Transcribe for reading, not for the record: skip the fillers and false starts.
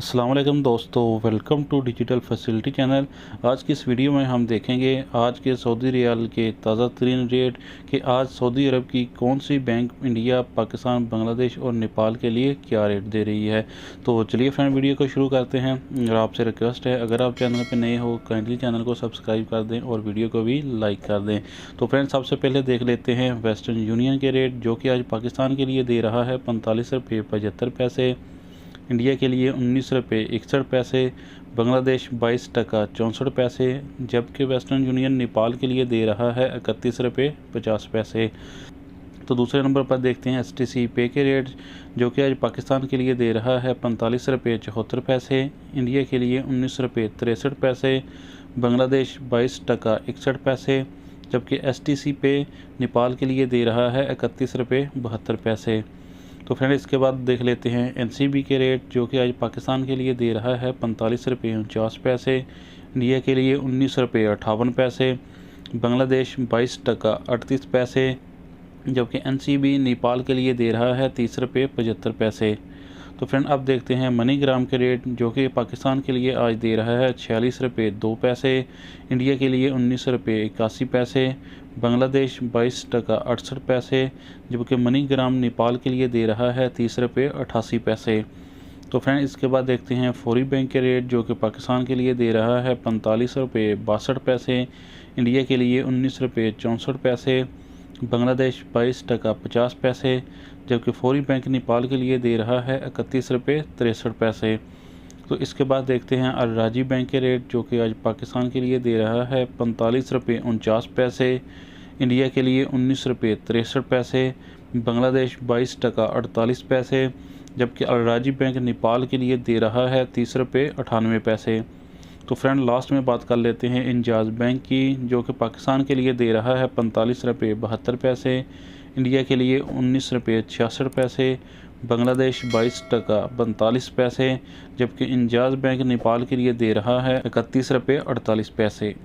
अस्सलाम वालेकुम दोस्तों, welcome to digital facility channel. आज की इस वीडियो में हम देखेंगे आज के सऊदी रियाल के ताज़ा तरीन रेट कि आज सऊदी अरब की कौन सी बैंक इंडिया, पाकिस्तान, बांग्लादेश और नेपाल के लिए क्या रेट दे रही है। तो चलिए फ्रेंड, वीडियो को शुरू करते हैं। और आपसे रिक्वेस्ट है, अगर आप चैनल पर नए हो काइंडली चैनल को सब्सक्राइब कर दें और वीडियो को भी लाइक कर दें। तो फ्रेंड, सबसे पहले देख लेते हैं वेस्टर्न यूनियन के रेट, जो कि आज पाकिस्तान के लिए दे रहा है 45 रुपये 75 पैसे, इंडिया के लिए 19 रुपये 61 पैसे, बांग्लादेश 22 टका 64 पैसे, जबकि वेस्टर्न यूनियन नेपाल के लिए दे रहा है 31 रुपये 50 पैसे। तो दूसरे नंबर पर देखते हैं STC पे के रेट, जो कि आज पाकिस्तान के लिए दे रहा है 45 रुपये 74 पैसे, इंडिया के लिए 19 रुपये 63 पैसे, बांग्लादेश 22 टका 61 पैसे, जबकि STC पे नेपाल के लिए दे रहा है 31 रुपये 72 पैसे। तो फ्रेंड, इसके बाद देख लेते हैं NCB के रेट, जो कि आज पाकिस्तान के लिए दे रहा है 45 रुपये 49 पैसे, इंडिया के लिए 19 रुपये 58 पैसे, बांग्लादेश 22 टका 38 पैसे, जबकि NCB नेपाल के लिए दे रहा है 30 रुपये 75 पैसे। तो फ्रेंड, अब देखते हैं मनीग्राम के रेट, जो कि पाकिस्तान के लिए आज दे रहा है 46 रुपये 2 पैसे, इंडिया के लिए 19 रुपये 81 पैसे, बांग्लादेश 22 टका 68 पैसे, जबकि मनीग्राम नेपाल के लिए दे रहा है 30 रुपये 88 पैसे। तो फ्रेंड, इसके बाद देखते हैं फौरी बैंक के रेट, जो कि पाकिस्तान के लिए दे रहा है 45 रुपये 62 पैसे, इंडिया के लिए 19 रुपये 64 पैसे, बांग्लादेश 22 टका 50 पैसे, जबकि फौरी बैंक नेपाल के लिए दे रहा है 31 रुपये 63 पैसे। तो इसके बाद देखते हैं अल राजी बैंक के रेट, जो कि आज पाकिस्तान के लिए दे रहा है 45 रुपये 49 पैसे, इंडिया के लिए 19 रुपये 63 पैसे, बांग्लादेश 22 टका 48 पैसे, जबकि अल राजी बैंक नेपाल के लिए दे रहा है 30 रुपये 98 पैसे। तो फ्रेंड, लास्ट में बात कर लेते हैं इंजाज बैंक की, जो कि पाकिस्तान के लिए दे रहा है 45 रुपये 72 पैसे, इंडिया के लिए 19 रुपये 66 पैसे, बांग्लादेश 22 टका 42 पैसे, जबकि इंजाज बैंक नेपाल के लिए दे रहा है 31 रुपये 48 पैसे।